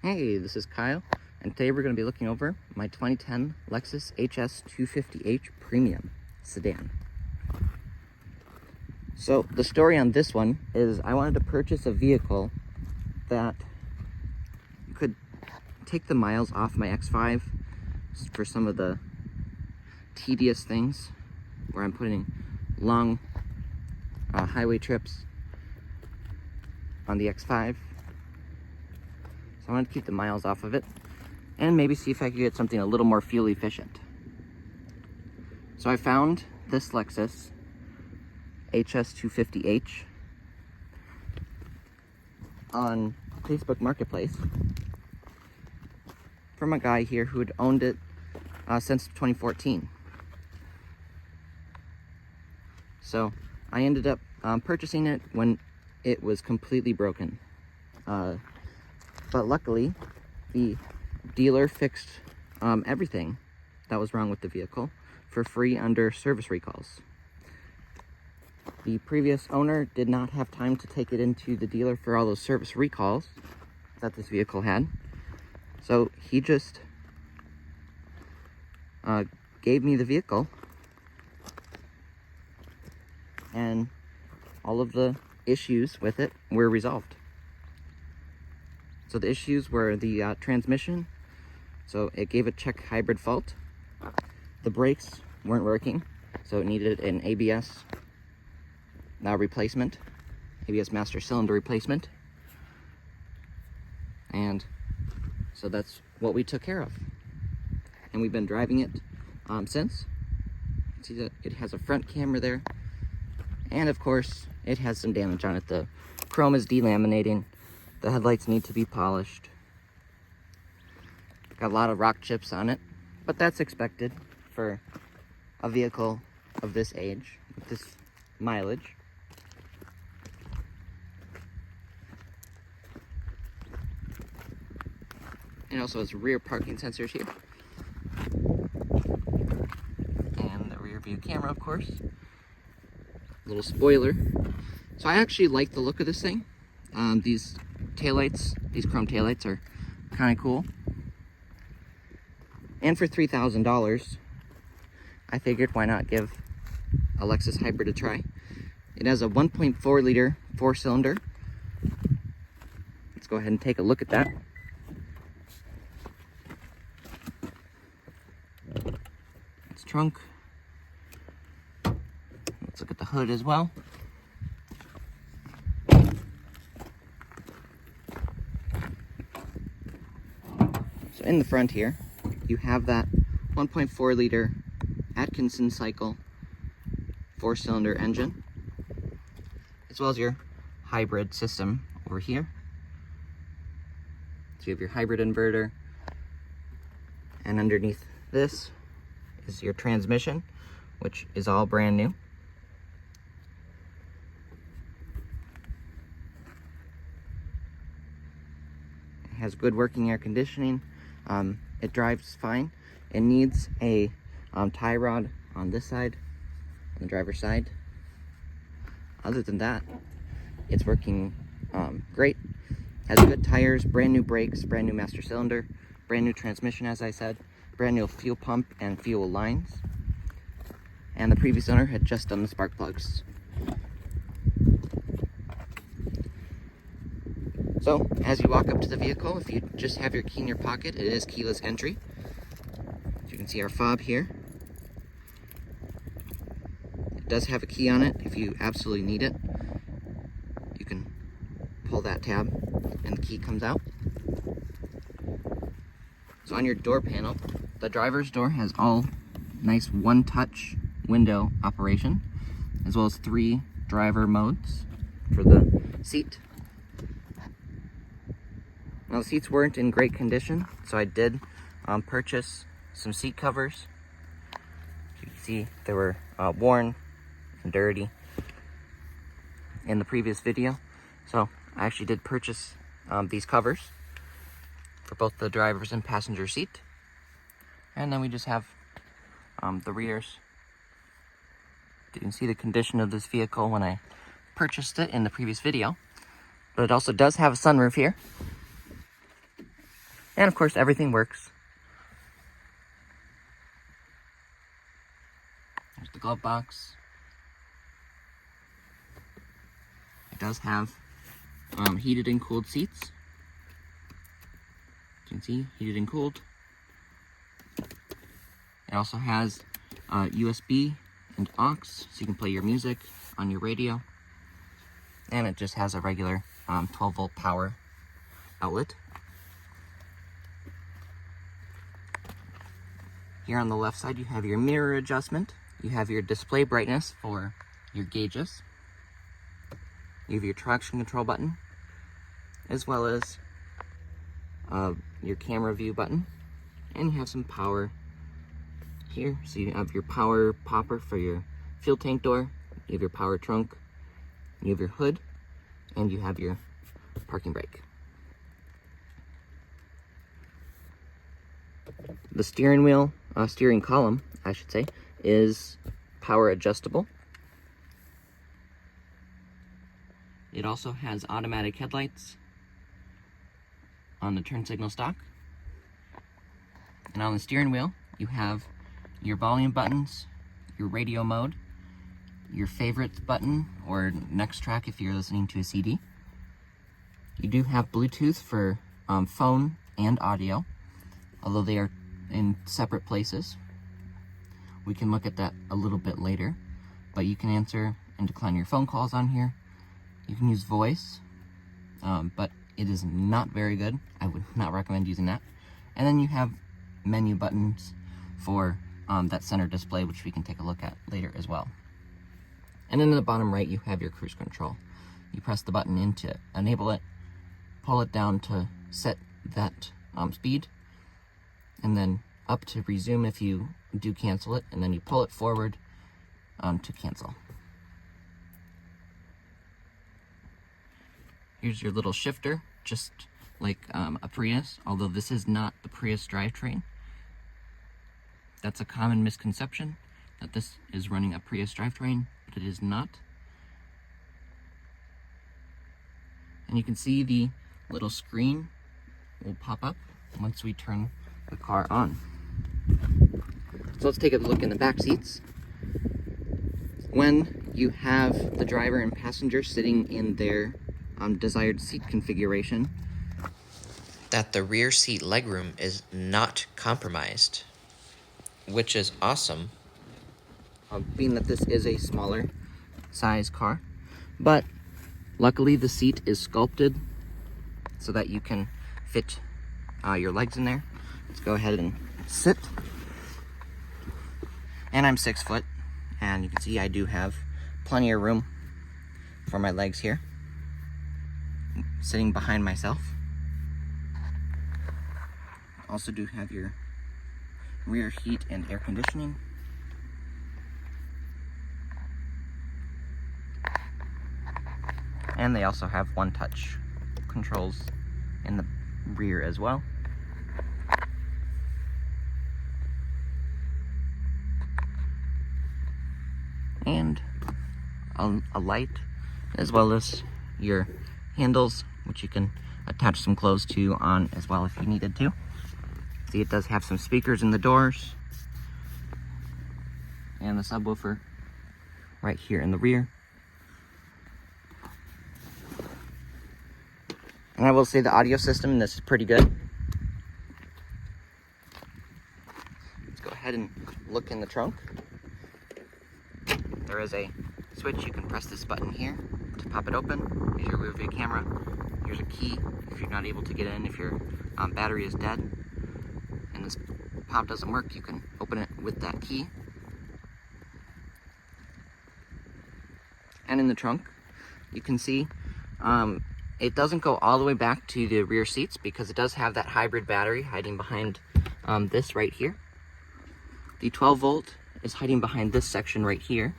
Hey, this is Kyle, and today we're going to be looking over my 2010 Lexus HS250h Premium sedan. So the story on this one is I wanted to purchase a vehicle that could take the miles off my X5 for some of the tedious things where I'm putting long highway trips on the X5. So I wanted to keep the miles off of it and maybe see if I could get something a little more fuel efficient. So I found this Lexus HS250h on Facebook Marketplace from a guy here who had owned it since 2014. So I ended up purchasing it when it was completely broken. But luckily, the dealer fixed everything that was wrong with the vehicle for free under service recalls. The previous owner did not have time to take it into the dealer for all those service recalls that this vehicle had. So he just gave me the vehicle, and all of the issues with it were resolved. So the issues were the transmission, so it gave a check hybrid fault. The brakes weren't working, so it needed an ABS replacement, ABS master cylinder replacement. And so that's what we took care of. And we've been driving it since. See that it has a front camera there. And of course, it has some damage on it. The chrome is delaminating. The headlights need to be polished. Got a lot of rock chips on it, but that's expected for a vehicle of this age, with this mileage. It also has rear parking sensors here. And the rear view camera, of course. Little spoiler. So I actually like the look of this thing. These taillights, these chrome taillights are kind of cool. And for $3,000, I figured why not give a Lexus hybrid a try. It has a 1.4 liter 4-cylinder. Let's go ahead and take a look at that. It's trunk. Let's look at the hood as well. So in the front here, you have that 1.4 liter Atkinson cycle 4-cylinder engine, as well as your hybrid system over here. So you have your hybrid inverter, and underneath this is your transmission, which is all brand new. It has good working air conditioning. It drives fine. It needs a tie rod on this side, on the driver's side. Other than that, it's working great. Has good tires, brand new brakes, brand new master cylinder, brand new transmission, as I said, brand new fuel pump and fuel lines. And the previous owner had just done the spark plugs. So, as you walk up to the vehicle, if you just have your key in your pocket, it is keyless entry. As you can see our fob here. It does have a key on it if you absolutely need it. You can pull that tab and the key comes out. So on your door panel, the driver's door has all nice one-touch window operation, as well as 3 driver modes for the seat. Now the seats weren't in great condition, so I did purchase some seat covers. You can see they were worn and dirty in the previous video. So I actually did purchase these covers for both the driver's and passenger seat. And then we just have the rears. You can see the condition of this vehicle when I purchased it in the previous video. But it also does have a sunroof here. And of course, everything works. There's the glove box. It does have heated and cooled seats. You can see, heated and cooled. It also has USB and aux, so you can play your music on your radio. And it just has a regular 12-volt power outlet. Here on the left side, you have your mirror adjustment. You have your display brightness for your gauges. You have your traction control button, as well as your camera view button. And you have some power here. So you have your power popper for your fuel tank door. You have your power trunk. You have your hood. And you have your parking brake. The steering wheel, steering column, I should say, is power adjustable. It also has automatic headlights on the turn signal stock. And on the steering wheel, you have your volume buttons, your radio mode, your favorites button, or next track if you're listening to a CD. You do have Bluetooth for phone and audio, although they are in separate places. We can look at that a little bit later, but you can answer and decline your phone calls on here. You can use voice, but it is not very good. I would not recommend using that. And then you have menu buttons for that center display, which we can take a look at later as well. And then in the bottom right, you have your cruise control. You press the button in to enable it, pull it down to set that speed, and then up to resume if you do cancel it, and then you pull it forward to cancel. Here's your little shifter, just like a Prius, although this is not the Prius drivetrain. That's a common misconception, that this is running a Prius drivetrain, but it is not. And you can see the little screen will pop up once we turn the car on. So let's take a look in the back seats. When you have the driver and passenger sitting in their desired seat configuration, that the rear seat legroom is not compromised, which is awesome. Being that this is a smaller size car, but luckily the seat is sculpted so that you can fit your legs in there. Let's go ahead and sit. And I'm 6 foot, and you can see I do have plenty of room for my legs here, sitting behind myself. Also do have your rear heat and air conditioning. And they also have one-touch controls in the rear as well. And a light, as well as your handles, which you can attach some clothes to on as well if you needed to. See, it does have some speakers in the doors, and the subwoofer right here in the rear. And I will say the audio system in this is pretty good. Let's go ahead and look in the trunk. There is a switch. You can press this button here to pop it open. Here's your rear view camera. Here's a key if you're not able to get in, if your battery is dead and this pop doesn't work, you can open it with that key. And in the trunk, you can see it doesn't go all the way back to the rear seats because it does have that hybrid battery hiding behind this right here. The 12 volt is hiding behind this section right here,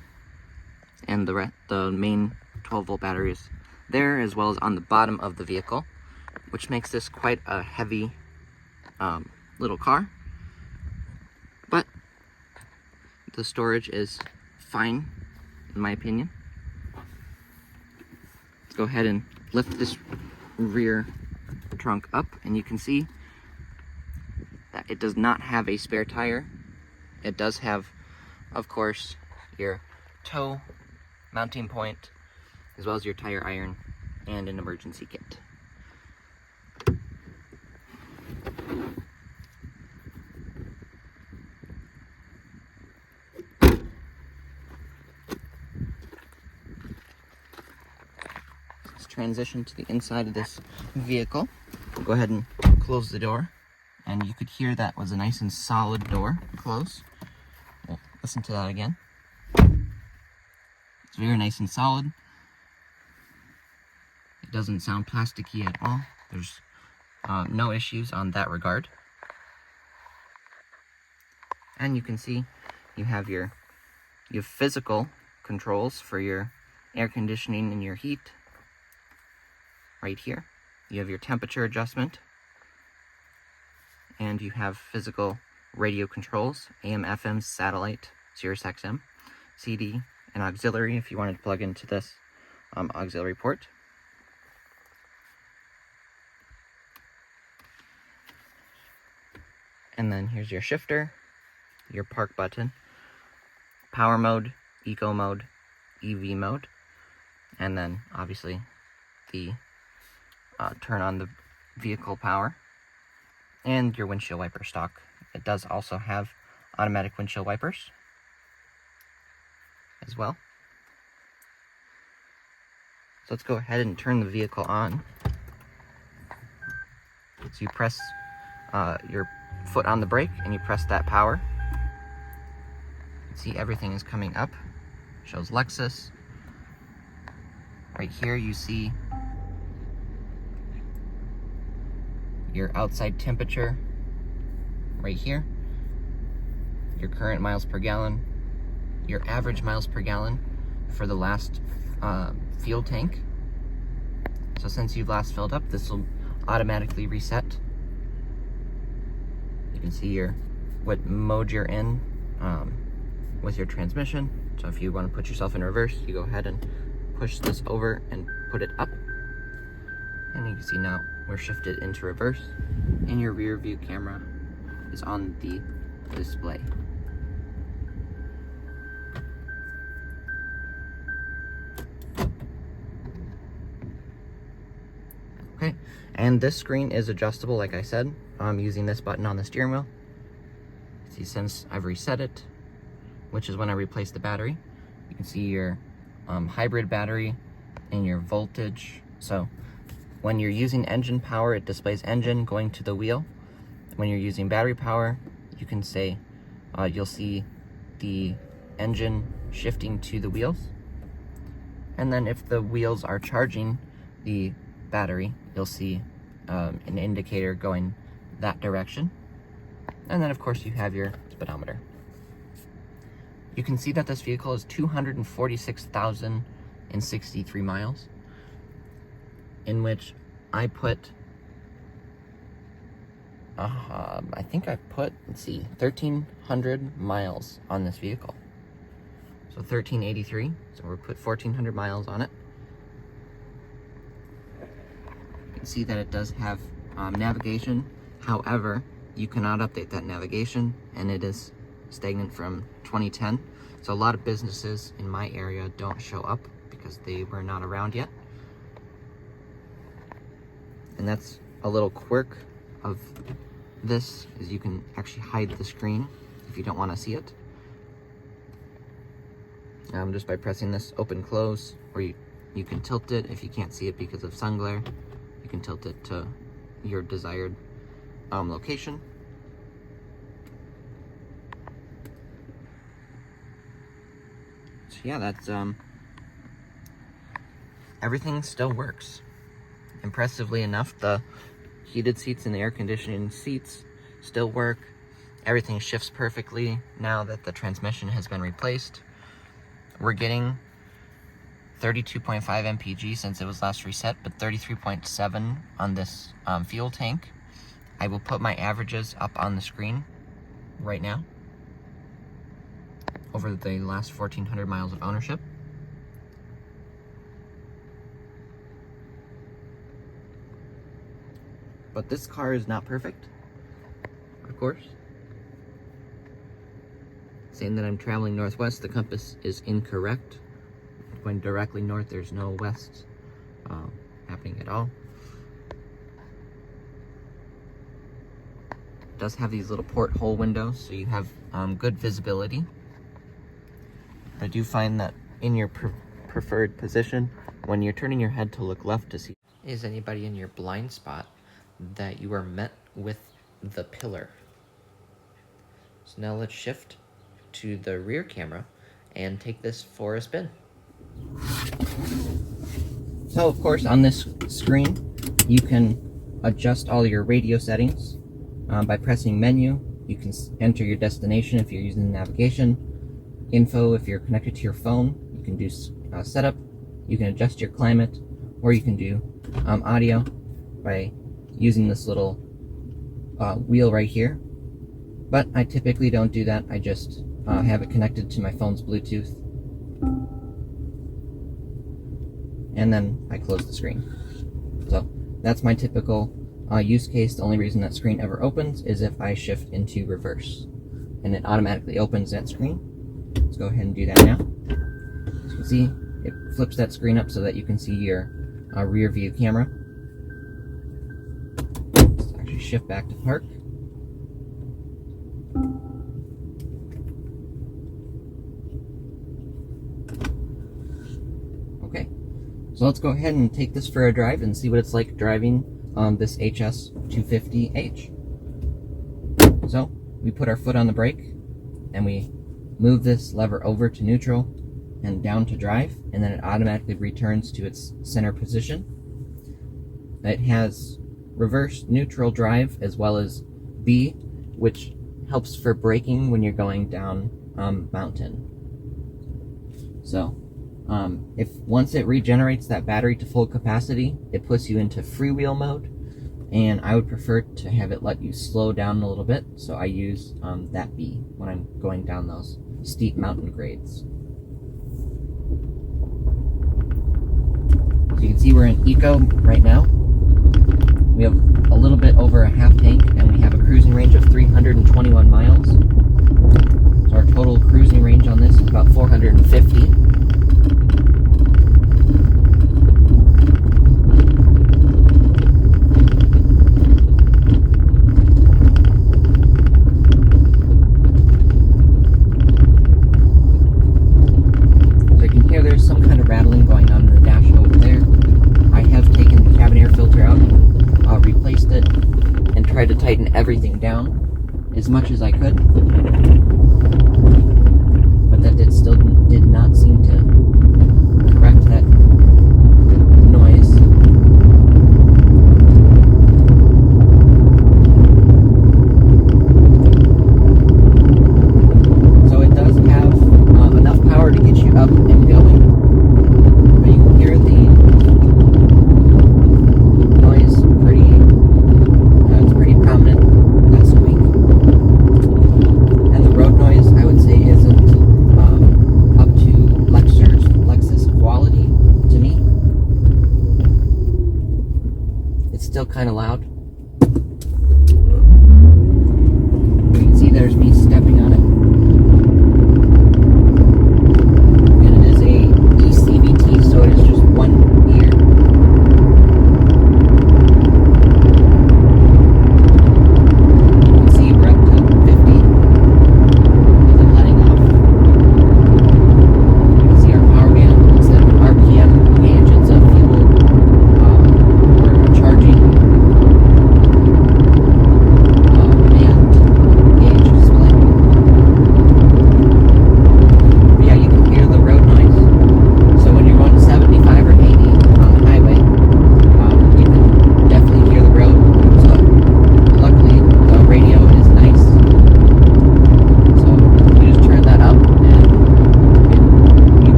and the main 12 volt battery is there, as well as on the bottom of the vehicle, which makes this quite a heavy little car. But the storage is fine, in my opinion. Let's go ahead and lift this rear trunk up, and you can see that it does not have a spare tire. It does have, of course, your toe mounting point, as well as your tire iron and an emergency kit. Let's transition to the inside of this vehicle. We'll go ahead and close the door, and you could hear that was a nice and solid door close. We'll listen to that again. It's very nice and solid. It doesn't sound plasticky at all. There's no issues on that regard. And you can see you have physical controls for your air conditioning and your heat right here. You have your temperature adjustment, and you have physical radio controls, AM, FM, satellite, Sirius XM, CD, and auxiliary if you wanted to plug into this auxiliary port. And then here's your shifter, your park button, power mode, eco mode, EV mode, and then obviously the turn on the vehicle power, and your windshield wiper stock. It does also have automatic windshield wipers as well. So let's go ahead and turn the vehicle on. So you press your foot on the brake and you press that power. You see everything is coming up. Shows Lexus. Right here you see your outside temperature. Right here, your current miles per gallon, your average miles per gallon for the last fuel tank. So since you've last filled up, this will automatically reset. You can see what mode you're in with your transmission. So if you want to put yourself in reverse, you go ahead and push this over and put it up. And you can see now we're shifted into reverse, and your rear view camera is on the display. Okay, and this screen is adjustable, like I said. I'm using this button on the steering wheel. See, since I've reset it, which is when I replaced the battery, you can see your hybrid battery and your voltage. So when you're using engine power, it displays engine going to the wheel. When you're using battery power, you can say, you'll see the engine shifting to the wheels. And then if the wheels are charging the battery, you'll see an indicator going that direction. And then of course you have your speedometer. You can see that this vehicle is 246,063 miles, in which I put I think I put, let's see, 1,300 miles on this vehicle. So 1,383, so we put 1,400 miles on it. You can see that it does have navigation. However, you cannot update that navigation, and it is stagnant from 2010. So a lot of businesses in my area don't show up because they were not around yet. And that's a little quirk of this, is you can actually hide the screen if you don't want to see it. Just by pressing this open close, or you can tilt it if you can't see it because of sun glare. You can tilt it to your desired location. So yeah, that's everything still works. Impressively enough, the heated seats and the air conditioning seats still work. Everything shifts perfectly now that the transmission has been replaced. We're getting 32.5 mpg since it was last reset, but 33.7 on this fuel tank. I will put my averages up on the screen right now over the last 1,400 miles of ownership. But this car is not perfect. Of course, saying that I'm traveling northwest. The compass is incorrect. Going directly north, there's no west happening at all. It does have these little porthole windows, so you have good visibility. I do find that in your preferred position, when you're turning your head to look left to see, is anybody in your blind spot, that you are met with the pillar. So now let's shift to the rear camera and take this for a spin. So of course on this screen you can adjust all your radio settings by pressing menu. You can enter your destination if you're using navigation, info if you're connected to your phone. You can do setup, you can adjust your climate, or you can do audio by using this little wheel right here. But I typically don't do that. I just have it connected to my phone's Bluetooth, and then I close the screen. So that's my typical use case. The only reason that screen ever opens is if I shift into reverse, and it automatically opens that screen. Let's go ahead and do that now. As you can see, it flips that screen up so that you can see your rear view camera. Let's actually shift back to park. Okay, so let's go ahead and take this for a drive and see what it's like driving this HS250h. So we put our foot on the brake and we move this lever over to neutral and down to drive, and then it automatically returns to its center position. It has reverse, neutral, drive, as well as B, which helps for braking when you're going down mountain. So if once it regenerates that battery to full capacity, it puts you into freewheel mode, and I would prefer to have it let you slow down a little bit, so I use that B when I'm going down those steep mountain grades. So you can see we're in Eco right now. We have a little bit over a half tank, and we have a cruising range of 321 miles. So our total cruising range on this is about 450. To tighten everything down as much as I could, but that still did not seem to correct that noise. So it does have enough power to get you up and going, but you can hear the noise pretty prominent, that squeak. And the road noise, I would say, isn't up to Lexus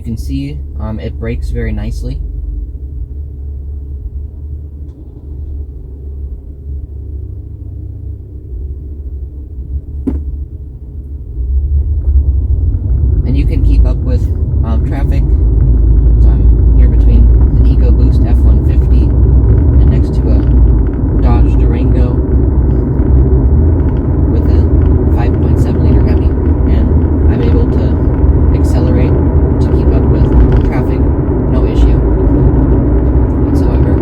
you can see it brakes very nicely. And you can keep up with traffic. So I'm here between the EcoBoost F-150 and next to a Dodge Durango with a 5.7 liter Hemi, and I'm able to accelerate to keep up with traffic, no issue whatsoever.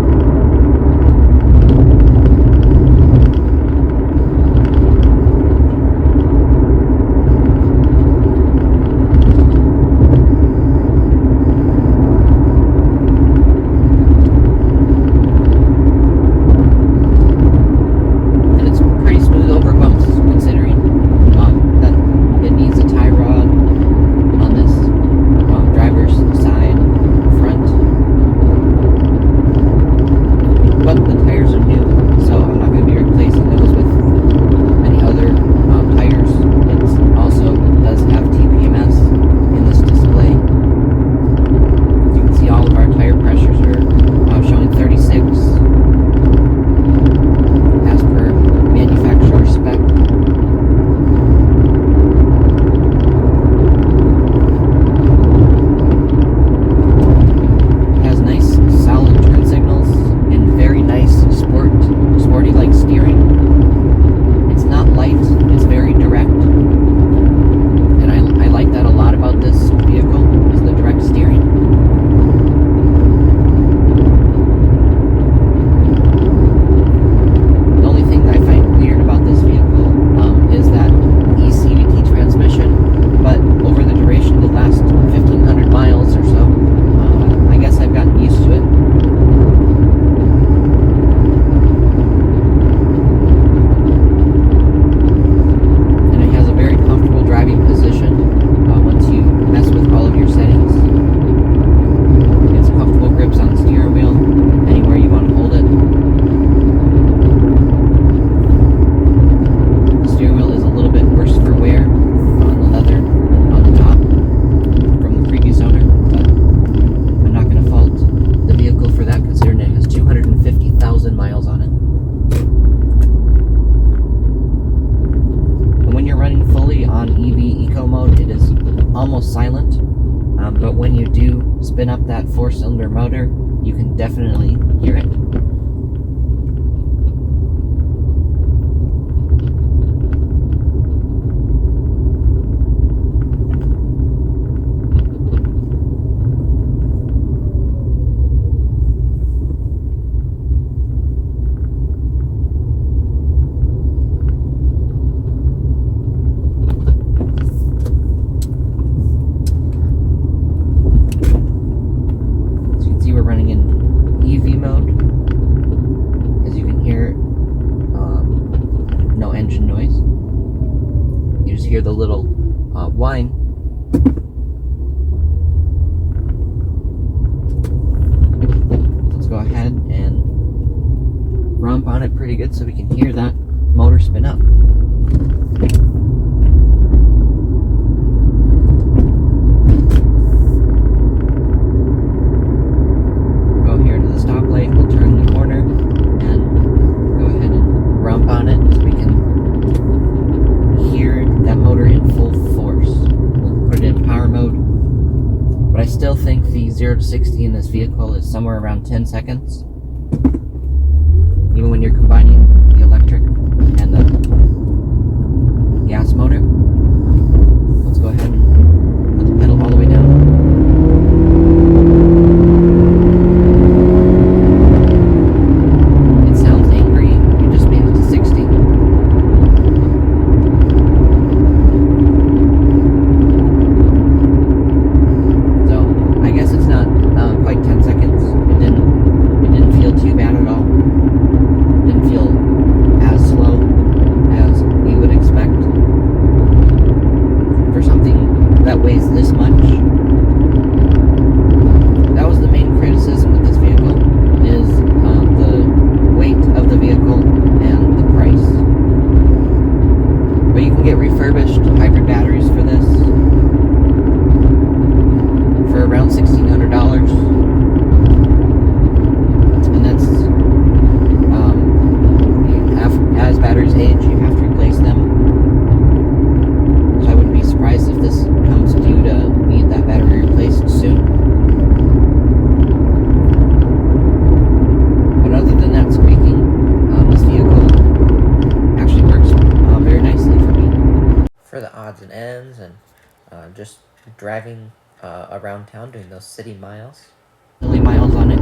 Almost silent, but when you do spin up that 4-cylinder motor, you can definitely hear it. Hear the little whine. Let's go ahead and romp on it pretty good so we can hear that motor spin up. Go here to the stoplight, we'll turn the corner and go ahead and romp on it so we can hear that motor in full force. We'll put it in power mode, but I still think the 0 to 60 in this vehicle is somewhere around 10 seconds, even when you're combining the electric and the gas motor. Let's go ahead and put the pedal all the way down. It sounds angry, you just made it to 60. odds and ends, and just driving around town doing those city miles. Miles on it.